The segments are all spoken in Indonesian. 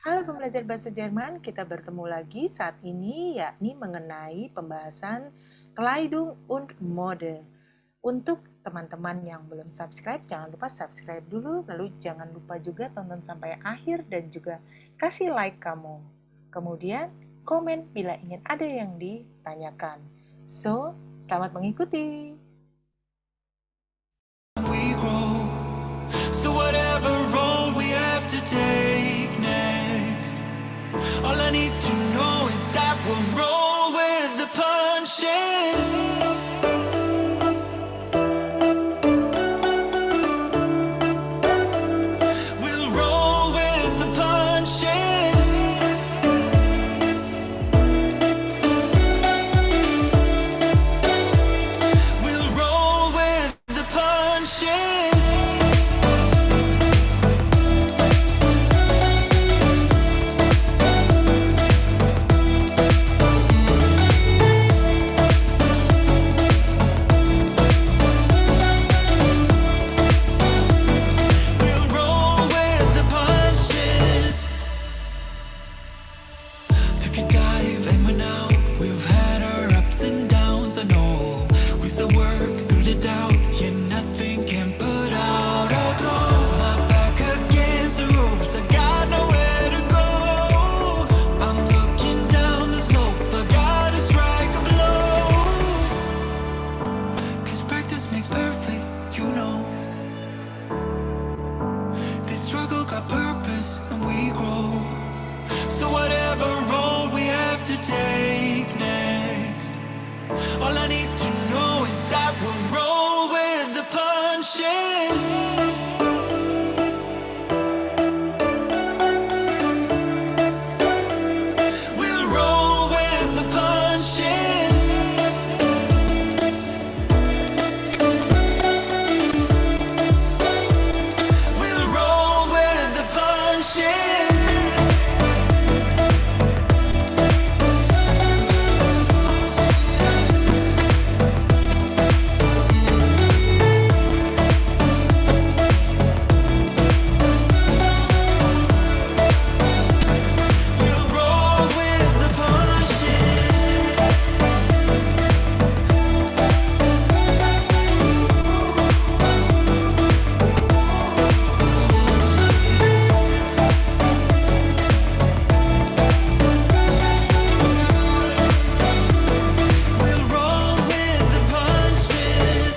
Halo pembelajar bahasa Jerman, kita bertemu lagi saat ini yakni mengenai pembahasan Kleidung und Mode. Untuk teman-teman yang belum subscribe, jangan lupa subscribe dulu, lalu jangan lupa juga tonton sampai akhir dan juga kasih like kamu. Kemudian komen bila ingin ada yang ditanyakan. So, selamat mengikuti. We grow. So whatever road we have to take next, all I need to know is that we'll roll with the punches. We'll roll with the punches. We'll roll with the punches. We'll roll with the punches. Took a dive and we're now. We've had our ups and downs. I know we still work through the doubt. Yeah, nothing can put out our glow. My back against the ropes. I got nowhere to go. I'm looking down the slope. I gotta strike a blow. 'Cause practice makes perfect, you know. This struggle got purpose and we grow. So whatever road we have to take next, all I need to know is that we'll roll with the punches. We'll roll with the punches. We'll roll with the punches. We'll roll with the punches. We'll roll with the punches.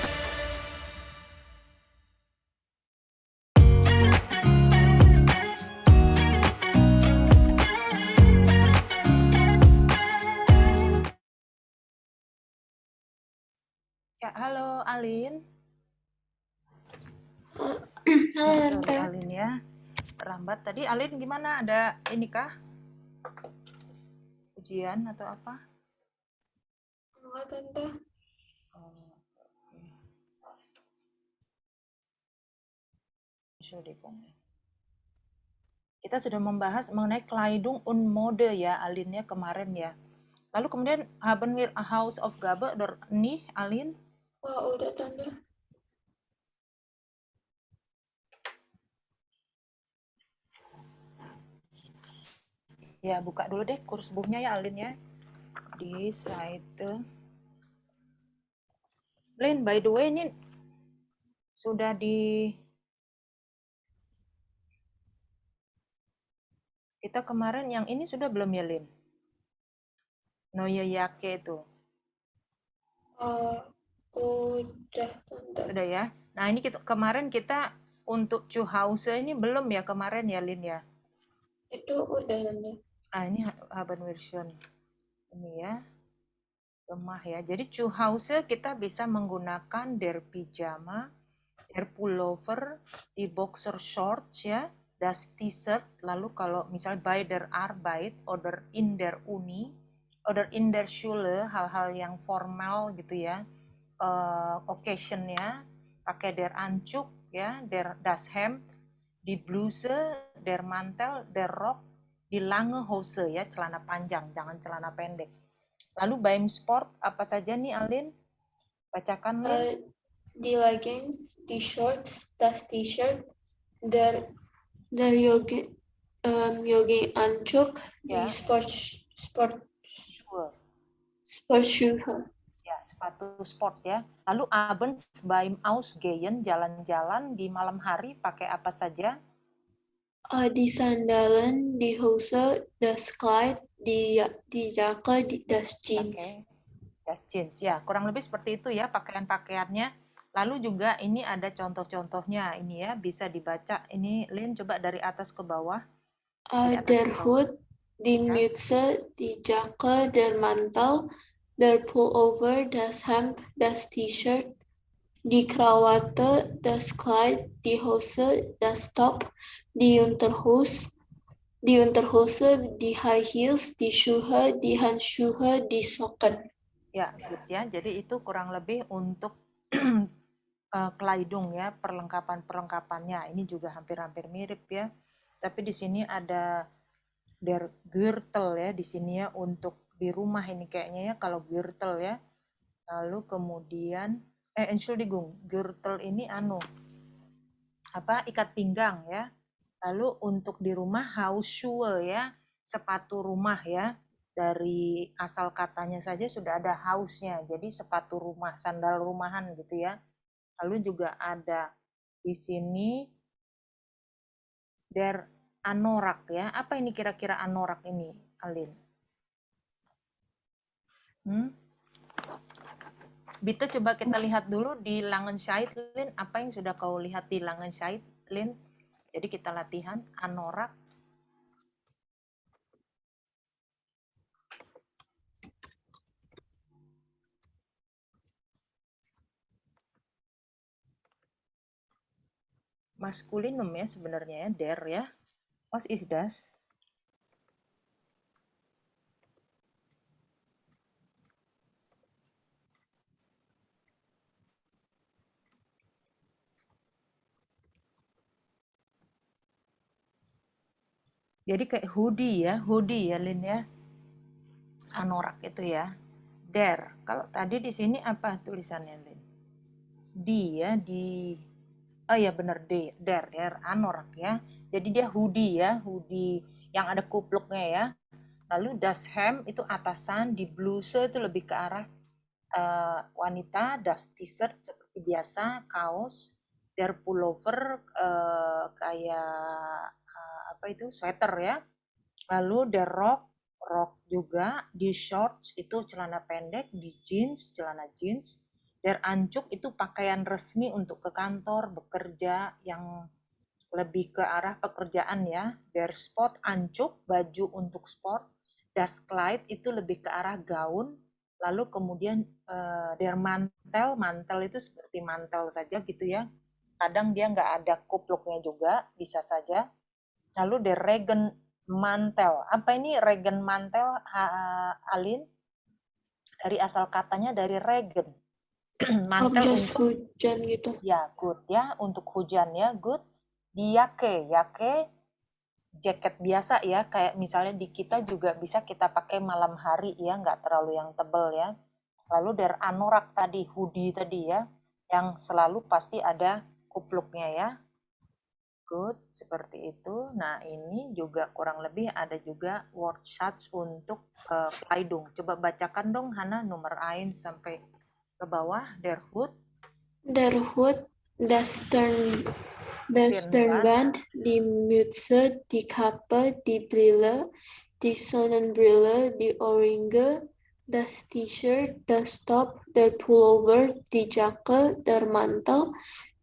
Ya, halo Alin. Halo Sorry Tante. Alin ya, terlambat. Tadi Alin gimana? Ada ini kah? Ujian atau apa? Halo Tante. Oh, Entschuldigung. Kita sudah membahas mengenai Kleidung und Mode ya, Alin ya kemarin ya. Lalu kemudian haben wir a House of Gabe oder nicht, Alin? Wah, udah Tante. Ya, buka dulu deh kurs bukunya ya Alin ya. Di site. Lin, by the way ini sudah kita kemarin yang ini sudah belum ya Lin? Noyoyake itu. Udah Tante. Sudah ya. Nah, ini kemarin kita untuk Zuhause ini belum ya kemarin ya Lin ya. Itu udah Tante. Ini haben wir schon. Ini ya. Lemah ya. Jadi Zuhause kita bisa menggunakan der Pyjama, der Pullover, die Boxer Shorts ya, das T-shirt, lalu kalau misalnya bei der Arbeit oder in der Uni oder in der Schule, hal-hal yang formal gitu ya, occasion-nya pakai der Anzug ya, das Hemd, die Bluse, der Mantel, der Rock, die lange Hose ya, celana panjang, jangan celana pendek. Lalu beim Sport apa saja nih Alin? Bacakan Lin. Die Leggings, die Shorts, das T-Shirt, der Jogger, Jogginganzug, Ya. die Sure. Sportschuhe. Ya, sepatu sport ya. Lalu abends beim Ausgehen, jalan-jalan di malam hari pakai apa saja? Die Sandalen, die Hose, das Kleid, die Jacke, das Jeans. Pakai das Jeans ya. Kurang lebih seperti itu ya pakaian-pakaiannya. Lalu juga ini ada contoh-contohnya ini ya, bisa dibaca. Ini Lin coba dari atas ke bawah. Dari atas Der ke bawah. Hut, die Ja. Mütze, die Jacke, der Mantel, der Pullover, das Hemd, das T-Shirt, die Krawatte, das Kleid, die Hose, das Top, die Unterhose, die High Heels, die Schuhe, die Handschuhe, die Socken. Ya, good ya. Jadi itu kurang lebih untuk Kleidung ya, perlengkapan-perlengkapannya. Ini juga hampir-hampir mirip ya. Tapi di sini ada der Gürtel ya, di sini ya untuk di rumah ini kayaknya ya kalau Gürtel ya. Lalu kemudian Entschuldigung, Gürtel ini ikat pinggang ya. Lalu untuk di rumah Hausschuhe ya, sepatu rumah ya. Dari asal katanya saja sudah ada hausnya, jadi sepatu rumah, sandal rumahan gitu ya. Lalu juga ada di sini der anorak ya. Apa ini kira-kira anorak ini, Alin? Bitte coba kita lihat dulu di Langenscheidt, Lin. Apa yang sudah kau lihat di Langenscheidt, Lin? Jadi kita latihan anorak. Maskulinum ya sebenarnya ya, der ya. Was ist das? Jadi kayak hoodie ya Lin ya. Anorak itu ya. Der. Kalau tadi di sini apa tulisannya Lin? Dia di oh ya benar der anorak ya. Jadi dia hoodie yang ada kupluknya ya. Lalu das Hemd itu atasan, di bluse itu lebih ke arah wanita, das T-shirt seperti biasa, kaos, der pullover kayak apa itu sweater ya. Lalu der rok juga, di shorts itu celana pendek, di jeans celana jeans. Der Anzug itu pakaian resmi untuk ke kantor, bekerja yang lebih ke arah pekerjaan ya. Der Sport Anzug, baju untuk sport. Das Kleid itu lebih ke arah gaun. Lalu kemudian der mantel itu seperti mantel saja gitu ya. Kadang dia nggak ada kupluknya juga, bisa saja. Lalu der Regenmantel. Apa ini Regenmantel, Alin? Dari asal katanya dari Regen. Mantel Jas untuk hujan gitu. ya good ya, untuk hujan ya good. Di yake jaket biasa ya, kayak misalnya di kita juga bisa kita pakai malam hari ya, nggak terlalu yang tebel ya. Lalu der anorak tadi, hoodie tadi ya, yang selalu pasti ada kupluknya ya. Good, seperti itu. Nah ini juga kurang lebih ada juga word shots untuk Kleidung. Coba bacakan dong Hana nomor 1 sampai ke bawah. Der Hut, Das Stirnband, die Mütze, die Kappe, die Brille, die Sonnenbrille, die Ohrringe, das T-Shirt, das Top, der Pullover, die Jacke, der Mantel,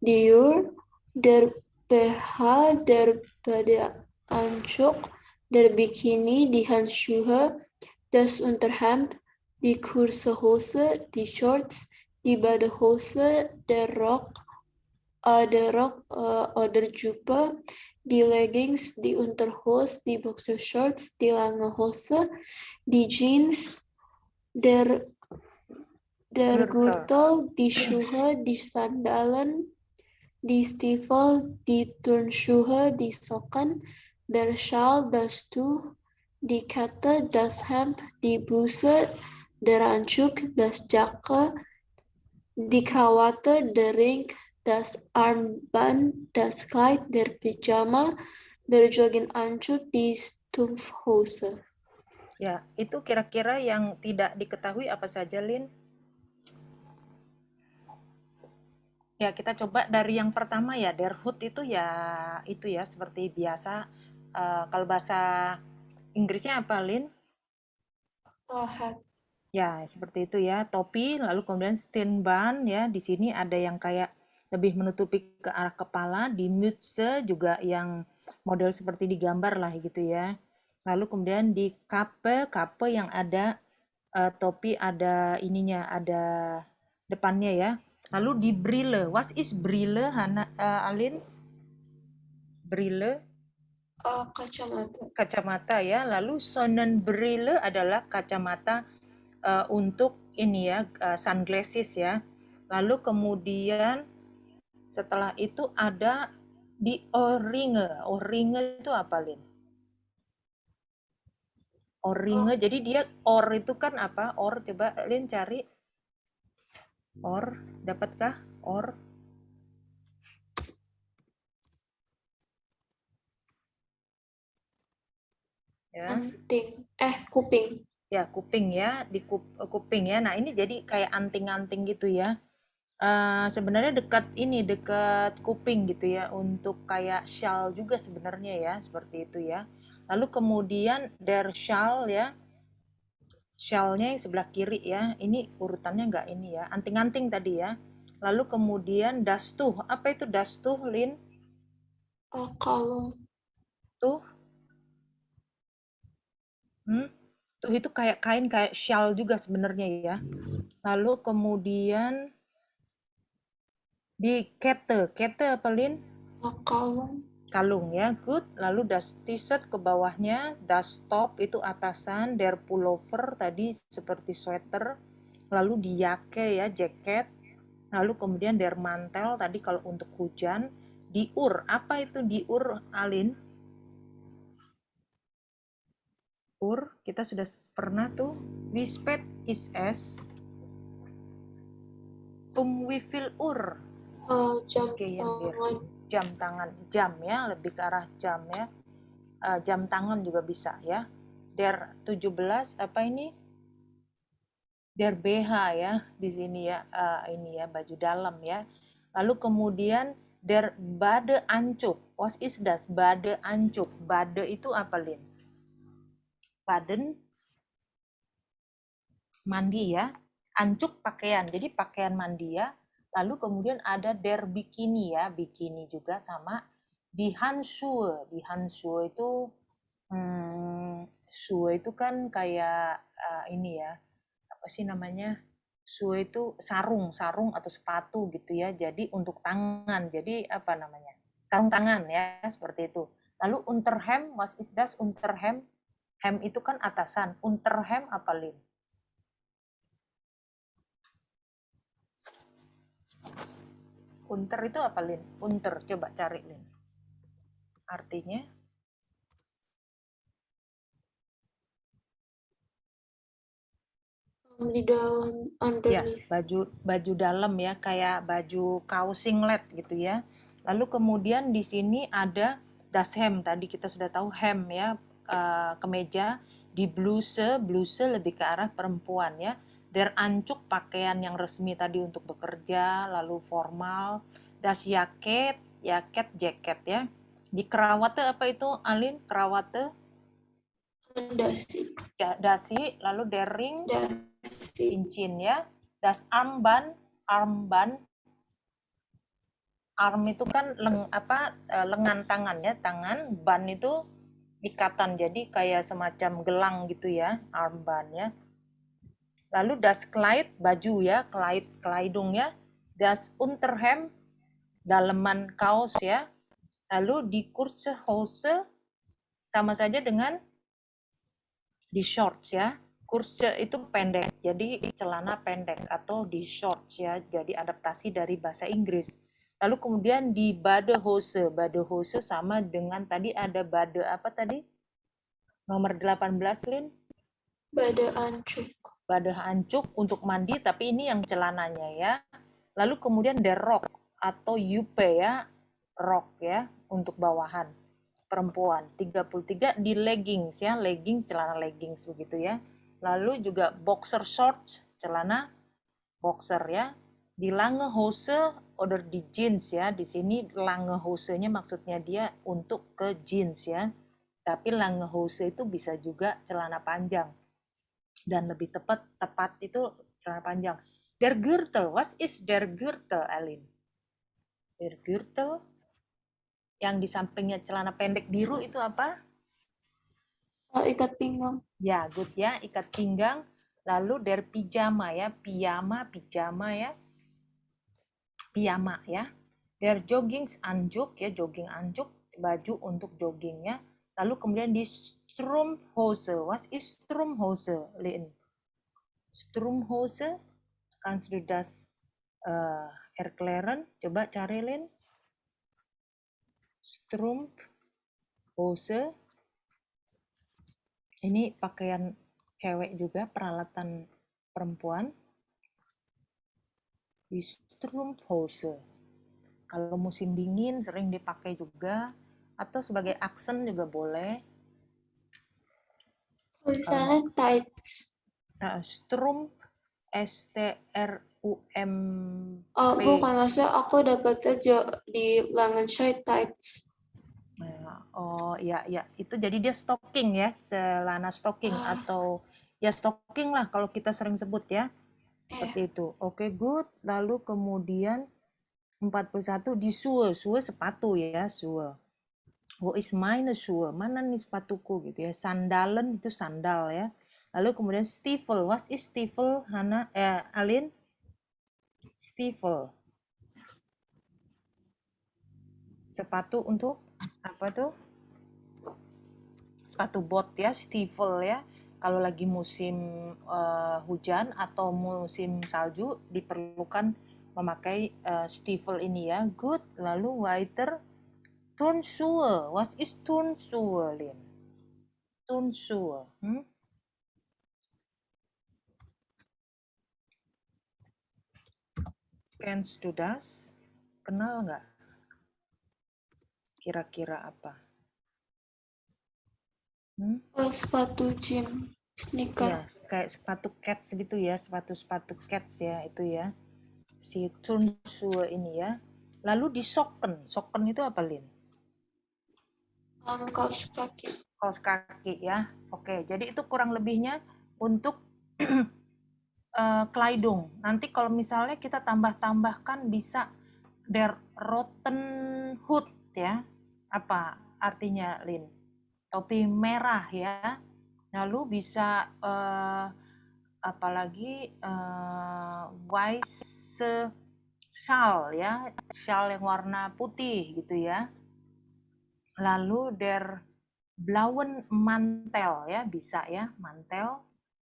die Uhr, der BH, der Badeanzug, der Bikini, die Handschuhe, das Unterhemd, die kurze Hose, die Shorts, die Badehose, der Rock oder Jumper, die Leggings, die Unterhose, die Boxershorts, die lange Hose, die Jeans, der Gürtel, die Schuhe, die Sandalen, die Stiefel, die Turnschuhe, die Socken, der Schal, das Tuch, die Kette, das Hemd, die Bluse, der Anzug, das Jacke, die Krawatte, der Ring, das Armband, das Kleid, der Pyjama, Der Jogginganzug, die Strumpfhose. Ya, itu kira-kira yang tidak diketahui apa saja, Lin? Ya, kita coba dari yang pertama ya. Der Hood itu ya seperti biasa. Kalau bahasa Inggrisnya apa, Lin? Hat. Ya, seperti itu ya. Topi, lalu kemudian Stirnband ya. Di sini ada yang kayak lebih menutupi ke arah kepala. Di Mütze juga yang model seperti digambar lah gitu ya. Lalu kemudian di Kappe yang ada topi ada ininya, ada depannya ya. Lalu di Brille, what is Brille, Alin? Brille? Kacamata. Kacamata ya. Lalu Sonnenbrille adalah kacamata untuk ini ya, sunglasses ya. Lalu kemudian setelah itu ada di Ohrringe. Ohrringe itu apa, Lin? Ohrringe, jadi dia or itu kan apa? Or, coba Lin cari. Or, dapatkah? Or. Ya. Anting. Kuping. Ya, kuping ya, di kuping ya. Nah, ini jadi kayak anting-anting gitu ya. Sebenarnya dekat kuping gitu ya, untuk kayak shawl juga sebenarnya ya, seperti itu ya. Lalu kemudian der Schal ya, shawlnya yang sebelah kiri ya, ini urutannya nggak ini ya, anting-anting tadi ya. Lalu kemudian das Tuch, apa itu das Tuch, Lin? Kalung. Tuh, tuh itu kayak kain, kayak shawl juga sebenarnya ya. Lalu kemudian di kete apa, Lin? Kalung. Kalung ya, good. Lalu das t-shirt ke bawahnya, das top itu atasan, der pullover tadi seperti sweater, lalu di jake ya, jaket, lalu kemudian der mantel tadi kalau untuk hujan, di apa itu di Alin? Kita sudah pernah tuh, wie spät ist es? Wie viel Jam Oke, yang tangan. jam tangan, jam ya, lebih ke arah jam ya. Jam tangan juga bisa ya. Der 17 apa ini? Der BH ya di sini ya, ini ya baju dalam ya. Lalu kemudian der Badeanzug. What is das? Badeanzug. Bade itu apa, Lin? Baden mandi ya. Ancuk pakaian. Jadi pakaian mandi ya. Lalu kemudian ada der Bikini ya, bikini juga sama di Handschuhe. Di Handschuhe itu Sue itu kan kayak ini ya, apa sih namanya? Sue itu sarung atau sepatu gitu ya. Jadi untuk tangan. Jadi apa namanya? Sarung tangan ya, seperti itu. Lalu Unterhemd, was ist das Unterhemd? Hem itu kan atasan. Unterhemd apa, Lin? Unter itu apa, Lin? Unter, coba cari, Lin. Artinya? Di dalam, Ya, underneath. baju dalam ya, kayak baju kaos singlet gitu ya. Lalu kemudian di sini ada das Hemd, tadi kita sudah tahu hem ya, kemeja. Di bluse lebih ke arah perempuan ya. Der Anzug pakaian yang resmi tadi untuk bekerja, lalu formal. Das Jacket, jaket ya. Di Krawatte apa itu, Alin? Krawatte? Dasi. Dasi, lalu der Ring, Dasi. cincin ya. Das Armband, arm itu kan lengan tangan ya, tangan, ban itu ikatan, jadi kayak semacam gelang gitu ya, armband ya. Lalu das Kleid, baju ya, Kleidung ya. Das Unterhemd, daleman kaos ya. Lalu di kurze Hose sama saja dengan di shorts ya. Kurze itu pendek, jadi celana pendek atau di shorts ya, jadi adaptasi dari bahasa Inggris. Lalu kemudian di Badehose sama dengan tadi ada bade apa tadi? Nomor 18, Lin? Badeanzug untuk mandi, tapi ini yang celananya ya. Lalu kemudian der Rock atau Jupe ya, rok ya, untuk bawahan. perempuan, 33 di leggings ya, leggings, celana leggings begitu ya. Lalu juga boxer shorts, celana boxer ya. Di lange hose oder di jeans ya. Di sini lange hose-nya maksudnya dia untuk ke jeans ya. Tapi lange hose itu bisa juga celana panjang. Dan lebih tepat itu celana panjang. Der Gürtel, was ist der Gürtel, Alin? Der Gürtel yang di sampingnya celana pendek biru itu apa? Ikat pinggang. Ya, good ya, ikat pinggang. Lalu der pijama ya, pijama ya, piyama ya. Der Joggingsanzug ya, jogging anzug, baju untuk joggingnya. Lalu kemudian di Strumpfhose. Was ist Strumpfhose, Lin? Strumpfhose, kannst du das erklären? Coba cari, Lin. Strumpfhose. Ini pakaian cewek juga, peralatan perempuan. Di Strumpfhose. Kalau musim dingin sering dipakai juga, atau sebagai aksen juga boleh. Tulisannya tights. Strumpf, S-T-R-U-M. Bukan, maksudnya aku dapetnya di Langenscheid tights. Oh ya, itu jadi dia stocking ya, celana stocking atau ya stocking lah kalau kita sering sebut ya, seperti itu. Oke, good. Lalu kemudian 41 di Schuhe, Schuhe sepatu ya, Schuhe. Wo ist meine Schuhe? Mana nih sepatuku gitu ya. Sandalen itu sandal ya. Lalu kemudian Stiefel, was ist Stiefel, Hana? Alin? Stiefel. Sepatu untuk apa tuh? Sepatu bot ya, Stiefel ya. Kalau lagi musim hujan atau musim salju diperlukan memakai Stiefel ini ya. Good. Lalu weiter Turnschuhe. Was ist Turnschuhe, Lin? Turnschuhe. Kennst du das? Kenal nggak? Kira-kira apa? Sepatu gym, sneaker. Ya, kayak sepatu cats gitu ya, sepatu cats ya, itu ya. Si Turnschuhe ini ya. Lalu di Socken. Socken itu apa, Lin? Kaos kaki. Kaos kaki ya. Oke, jadi itu kurang lebihnya untuk Kleidung. Nanti kalau misalnya kita tambah-tambahkan bisa der roten Hut ya. Apa artinya, Lin? Topi merah ya. Lalu bisa apalagi weiße Schal ya, shawl yang warna putih gitu ya. Lalu der blauen Mantel ya, bisa ya, mantel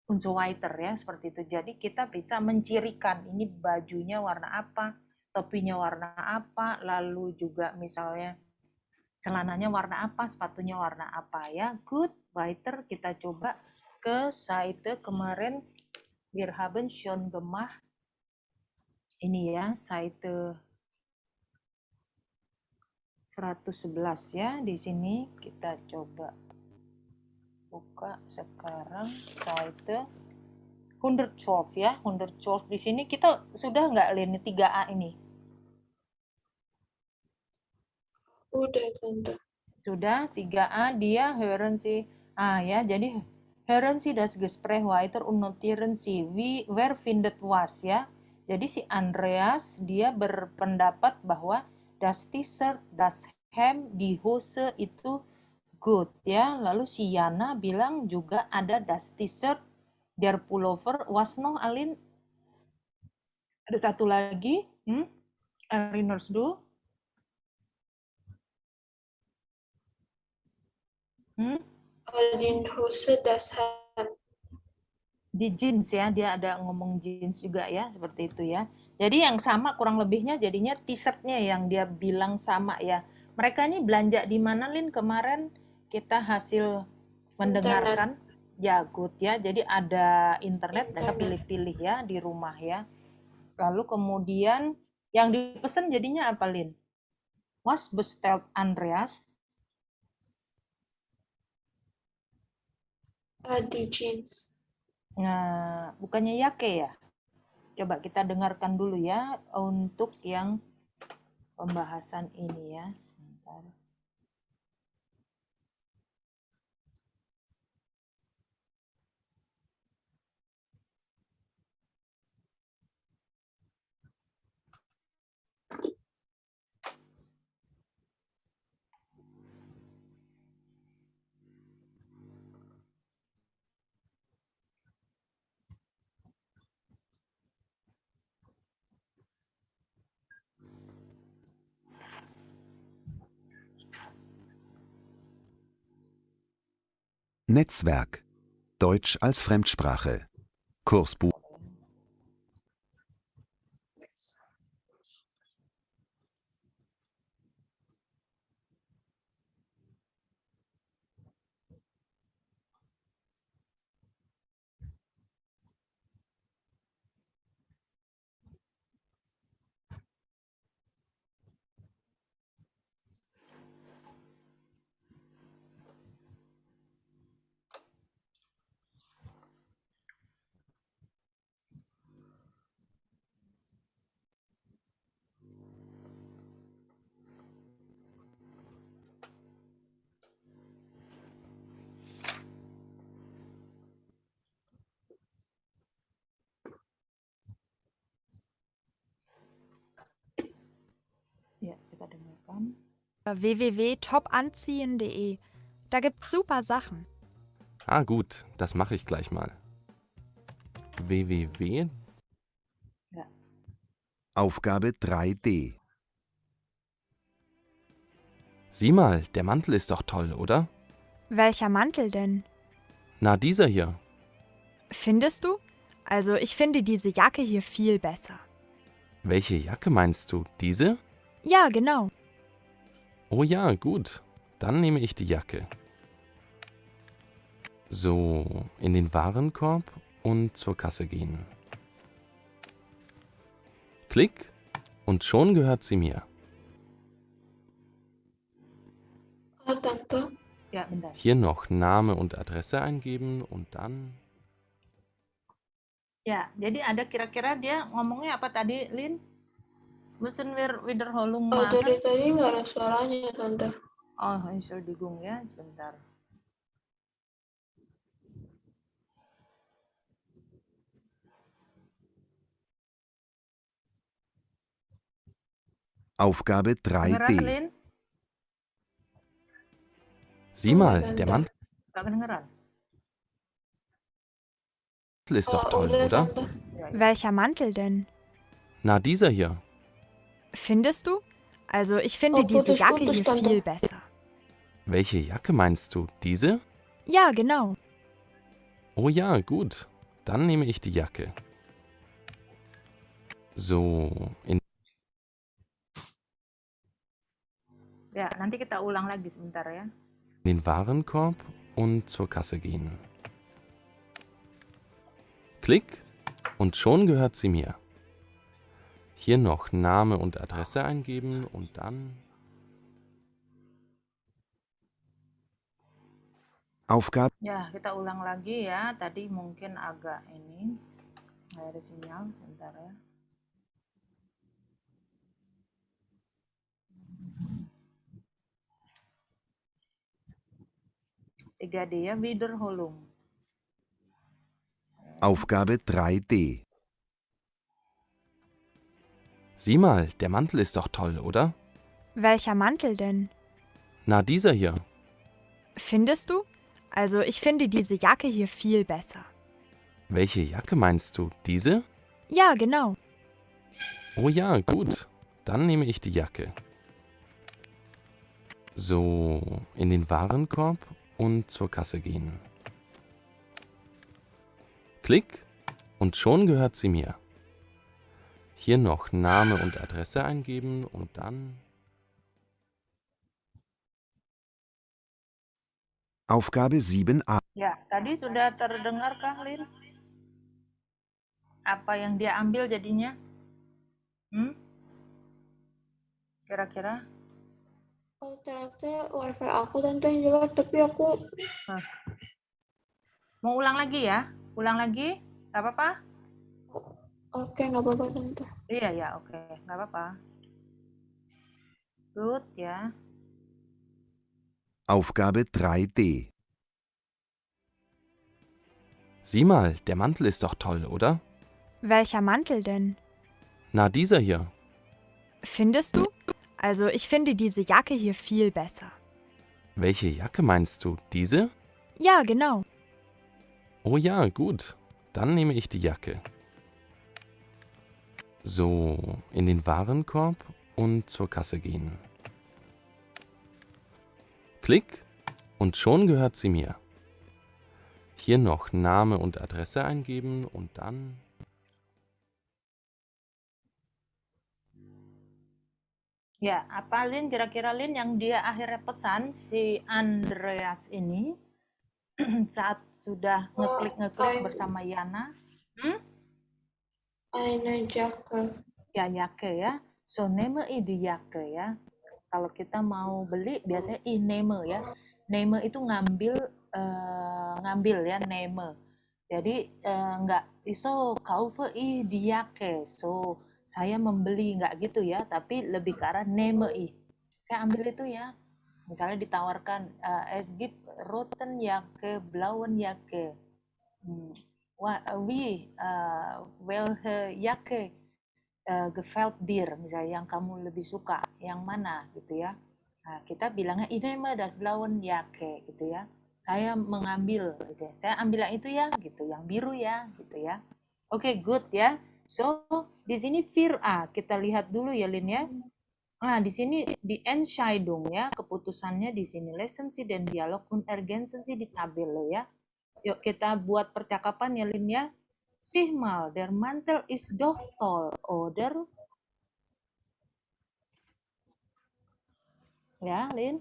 und so weiter ya, seperti itu. Jadi kita bisa mencirikan ini bajunya warna apa, topinya warna apa, lalu juga misalnya celananya warna apa, sepatunya warna apa ya. Good, weiter kita coba ke Seite kemarin wir haben schon gemacht. Ini ya, Seite 111 ya. Di sini kita coba buka sekarang Seite 112 ya, 112. Di sini kita sudah nggak, Lin, 3A ini? Udah, Tante. Sudah, 3A dia hören Sie. Ya, jadi hören Sie das Gespräch weiter und notieren Sie, wer findet was ya. Jadi si Andreas dia berpendapat bahwa das T-shirt, das Hemd, die Hose itu good ya. Lalu si Yana bilang juga ada das T-shirt, der Pullover, was noch, Alin? Ada satu lagi, erinnerst du? Die Hose, das Hemd. Di jeans ya, dia ada ngomong jeans juga ya, seperti itu ya. Jadi yang sama kurang lebihnya jadinya t-shirtnya yang dia bilang sama ya. Mereka ini belanja di mana, Lin, kemarin kita hasil mendengarkan? Ya, good ya. Jadi ada internet, mereka pilih-pilih ya di rumah ya. Lalu kemudian yang dipesan jadinya apa, Lin? Was bestellt Andreas? Adi jeans. Nah, bukannya Yake ya? Coba kita dengarkan dulu ya untuk yang pembahasan ini ya. Sebentar. Netzwerk. Deutsch als Fremdsprache. Kursbuch. Ya, kita dengarkan. www.topanziehen.de. Da gibt's super Sachen. Ah gut, das mache ich gleich mal. www. Aufgabe 3D. Sieh mal, der Mantel ist doch toll, oder? Welcher Mantel denn? Na, dieser hier. Findest du? Also ich finde diese Jacke hier viel besser. Welche Jacke meinst du? Diese? Ja, genau. Oh ja, gut. Dann nehme ich die Jacke. So, in den Warenkorb und zur Kasse gehen. Klick und schon gehört sie mir. Tante. Ya, bentar. Hier noch Name und Adresse eingeben und dann... Ya, jadi ada kira-kira dia ngomongnya apa tadi, Lin? Müssen wir Wiederholung machen? Dari tadi nggak ada suaranya, Tante. Oh, Entschuldigung ya, sebentar. Aufgabe Kedengeran, 3D. Lin? Sieh Oh, mal, Tante. der Mantel Gak kedengeran? ist doch Oh, toll, udah, oder? Tante. Ya, ya. Welcher Mantel denn? Na, dieser hier. Findest du? Also ich finde Oh, diese Jacke putus-putus, hier Tante. viel besser. Welche Jacke meinst du? Diese? Ja, genau. Oh ja, gut. Dann nehme ich die Jacke. So, in Ya, nanti kita ulang lagi sebentar ya. den Warenkorb und zur Kasse gehen. Klick und schon gehört sie mir. Hier noch Name und Adresse eingeben und dann... Aufgabe Ya, kita ulang lagi ya. Tadi mungkin agak ini. Nggak ada sinyal, sebentar ya. Tiga D ya, Wiederholung. Aufgabe 3D. Sieh mal, der Mantel ist doch toll, oder? Welcher Mantel denn? Na, dieser hier. Findest du? Also ich finde diese Jacke hier viel besser. Welche Jacke meinst du? Diese? Ja, genau. Oh ja, gut. Dann nehme ich die Jacke. So, in den Warenkorb und zur Kasse gehen. Klick und schon gehört sie mir. Hier noch Name und Adresse eingeben und dann... Aufgabe 7a. Ya, tadi sudah terdengarkah, Lin? Apa yang dia ambil jadinya? Kira-kira? Oh, ternyata wifi aku, Tante, yang jelek, tapi aku Mau ulang lagi ya? Ulang lagi? Gak apa-apa? Oke, nggak apa-apa tante. Iya ya, oke, nggak apa-apa. Good ya. Aufgabe 3D. Sieh mal, der Mantel ist doch toll, oder? Welcher Mantel denn? Na, dieser hier. Findest du? Also ich finde diese Jacke hier viel besser. Welche Jacke meinst du? Diese? Ja, genau. Oh ja, gut. Dann nehme ich die Jacke. So, in den Warenkorb und zur Kasse gehen. Klick und schon gehört sie mir. Hier noch Name und Adresse eingeben und dann... Ya, apa Lin kira-kira Lin yang dia akhirnya pesan si Andreas ini saat sudah ngeklik bersama Yana? Eine Jacke. Ya, Jacke ya. So, nehme ich die Jacke ya. Kalau kita mau beli biasanya ich nehme ya. Nehme itu ngambil ya, nehme. Jadi enggak iso kaufe ich die Jacke. So, saya membeli, nggak gitu ya, tapi lebih ke arah nehme ich. Saya ambil itu ya. Misalnya ditawarkan es gibt roten Jacke, blauen Jacke. Welche Jacke gefällt dir, misalnya yang kamu lebih suka, yang mana gitu ya. Nah, kita bilangnya ich nehme das blauen Jacke gitu ya. Saya mengambil gitu ya. Saya ambil yang itu ya gitu, yang biru ya gitu ya. Oke, good ya. So, di sini 4A kita lihat dulu ya Lin ya. Nah, di sini di Entscheidung ya, keputusannya di sini Lesen Sie den Dialog und ergänzen Sie die Tabelle ya. Yuk kita buat percakapan ya Lin ya. Sieh mal, der Mantel ist doch toll, oder? Ya, Lin.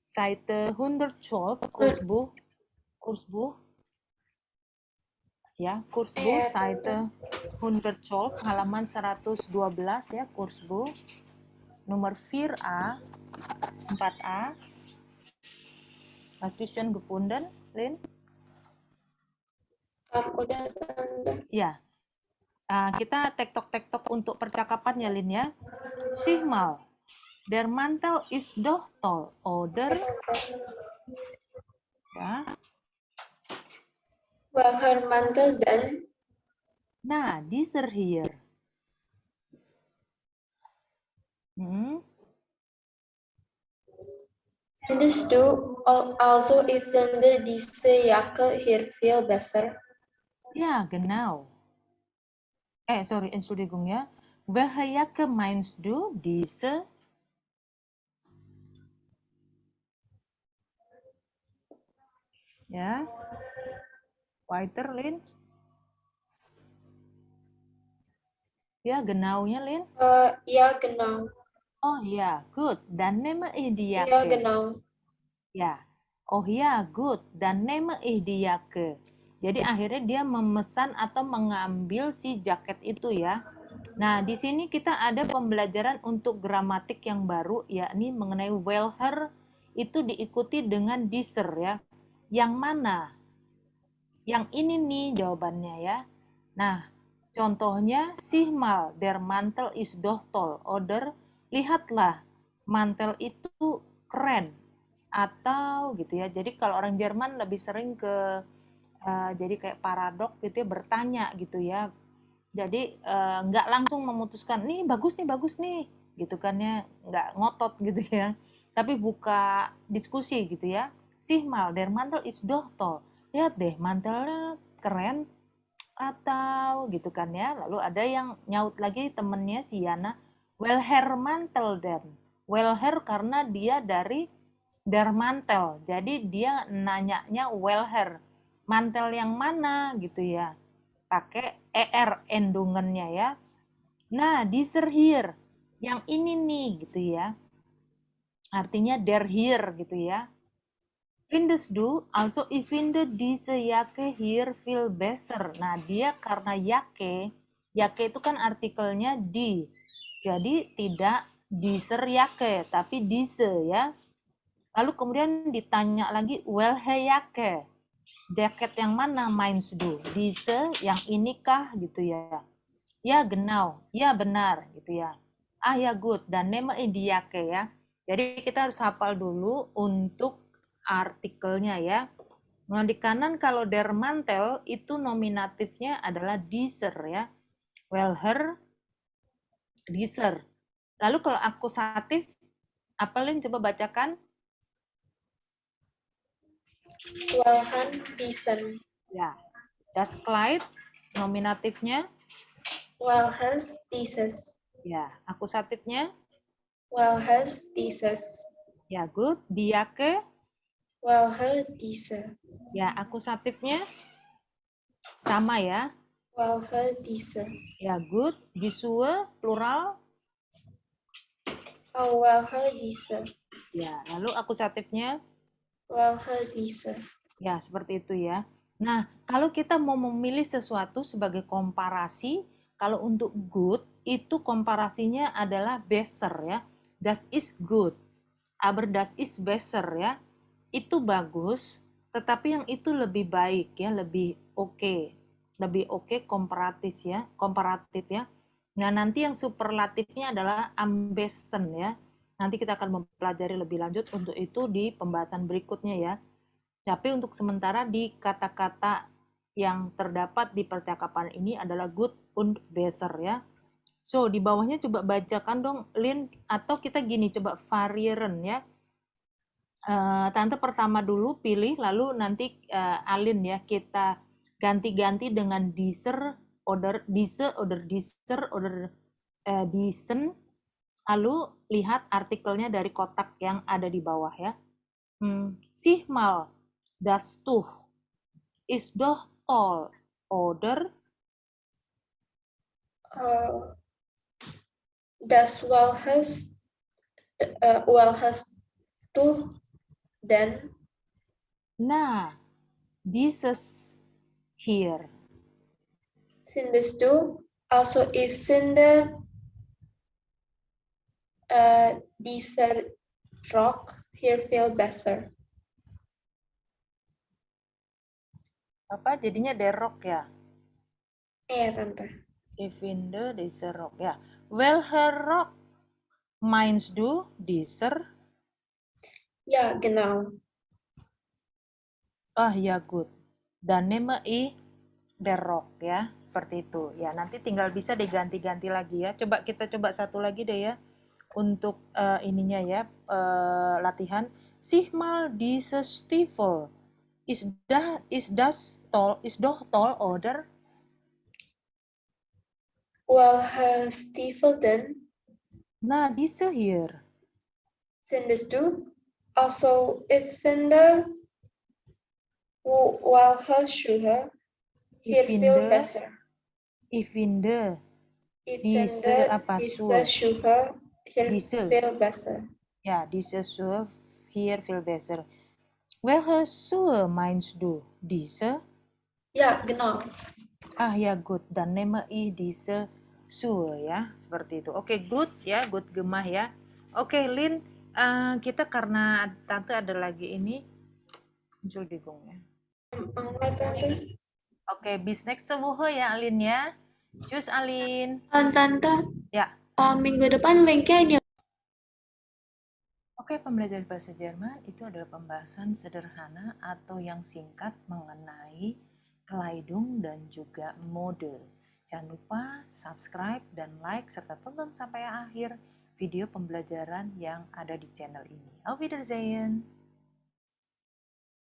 Seite 112 Kursbuch. Ya, Kursbuch Seite 112 halaman 112 ya, Kursbuch. Nomor 4A, 4A. Hast du schon gefunden, Lin? Udah tante. Ya. Kita tektok-tektok untuk percakapan ya, Lin ya. Sieh mal, der Mantel ist doch toll, oder? Ya. Welcher Mantel denn? Nah, dieser hier. Findest du also ich finde diese Jacke hier viel besser? Ja, genau. Sorry, Entschuldigung ya. Welche Jacke meinst du? Diese? Ya. Weiter, Lin. Ja, genaunya, Lin. Ja, genau. Oh ja, gut. Dann nehme ich die Jacke. Ja, genau. Ya. Oh ya, good. Dan nehme ich die Jacke. Jadi akhirnya dia memesan atau mengambil si jaket itu ya. Nah, di sini kita ada pembelajaran untuk gramatik yang baru, yakni mengenai welcher itu diikuti dengan dieser ya. Yang mana? Yang ini nih jawabannya ya. Nah, contohnya sieh mal, der Mantel ist doch toll, oder lihatlah, mantel itu keren. Atau gitu ya. Jadi kalau orang Jerman lebih sering ke jadi kayak paradok gitu ya, bertanya gitu ya. Jadi nggak langsung memutuskan nih bagus nih gitu kan ya, nggak ngotot gitu ya, tapi buka diskusi gitu ya. Sieh mal, der Mantel ist doch toll, lihat deh mantelnya keren atau gitu kan ya. Lalu ada yang nyaut lagi temennya si Yana, welcher Mantel denn, welcher karena dia dari der Mantel, jadi dia nanyanya welcher, mantel yang mana gitu ya, pakai er endungannya ya. Nah, dieser hier, yang ini nih gitu ya, artinya der hier gitu ya. Findest du, also ich finde diese Jacke hier viel besser. Nah, dia karena Jacke itu kan artikelnya die, jadi tidak dieser Jacke tapi diese ya. Lalu kemudian ditanya lagi welche Jacke. Jaket yang mana? Meinst du? Diese, yang inikah gitu ya. Ya genau, ya benar gitu ya. Ah ya good, dan name die Jacke ya. Jadi kita harus hafal dulu untuk artikelnya ya. Nah di kanan kalau der Mantel itu nominatifnya adalah dieser ya. Welher, dieser. Lalu kalau akusatif, apa Lin coba bacakan? Welchen diesen. Ya, das Kleid nominatifnya, Welches dieses. ya, akusatifnya, Welches dieses. ya good, die Jacke, Welche diese. ya akusatifnya sama ya, Welche diese. ya good, die Schuhe plural, Oh, welche diese. ya, lalu akusatifnya, Welche diese. ya seperti itu ya. Nah, kalau kita mau memilih sesuatu sebagai komparasi, kalau untuk good itu komparasinya adalah besser ya. Das ist good, aber das ist besser ya. Itu bagus, tetapi yang itu lebih baik ya, lebih oke. Lebih oke komparatif ya. Nah, nanti yang superlatifnya adalah am besten ya. Nanti kita akan mempelajari lebih lanjut untuk itu di pembahasan berikutnya ya. Tapi untuk sementara di kata-kata yang terdapat di percakapan ini adalah good und besser ya. So, di bawahnya coba bacakan dong, Lin, atau kita gini, coba varieren ya. Tante pertama dulu pilih, lalu nanti Alin ya, kita ganti-ganti dengan dieser, oder diese, oder dieser, oder diesen, lalu lihat artikelnya dari kotak yang ada di bawah ya. Sieh mal, das Tuch ist doch toll, oder? Das welches Tuch denn? Nah, dieses hier. Findest du? Also ich finde dieser Rock hier viel besser. Apa jadinya der Rock ya? Iya, Tante. Ich finde dieser Rock ya. Welcher Rock meinst du dieser? Ja, genau. Ah ya good. Dan nehme ich der Rock ya. Seperti itu. Ya, nanti tinggal bisa diganti-ganti lagi ya. Coba kita coba satu lagi deh ya. Untuk ininya ya, latihan. Sieh mal diese Stiefel. Ist doch toll, oder? Welche Stiefel denn? Nah, diese hier. Findest du? Also ich finde welche Schuhe hier viel besser. Ich finde Ich diese finde apa diese Schuhe hier Diese. viel besser. Ja, diese Schuhe hier viel besser. Welche Schuhe meinst du? Diese? Ja, genau. Ah ya, good. Dan nehme ich diese Schuhe ya. Seperti itu. Oke, good ya. Good gemah ya. Oke, Lin. Kita karena Tante ada lagi ini. Entschuldigung ya. Tante. Oke, bis nächste Woche ya, Alin ya. Tschüss, Alin. Tante, Ya. minggu depan linknya ini. Oke, pembelajaran bahasa Jerman itu adalah pembahasan sederhana atau yang singkat mengenai Kleidung dan juga mode. Jangan lupa subscribe dan like serta tonton sampai akhir video pembelajaran yang ada di channel ini. Auf Wiedersehen!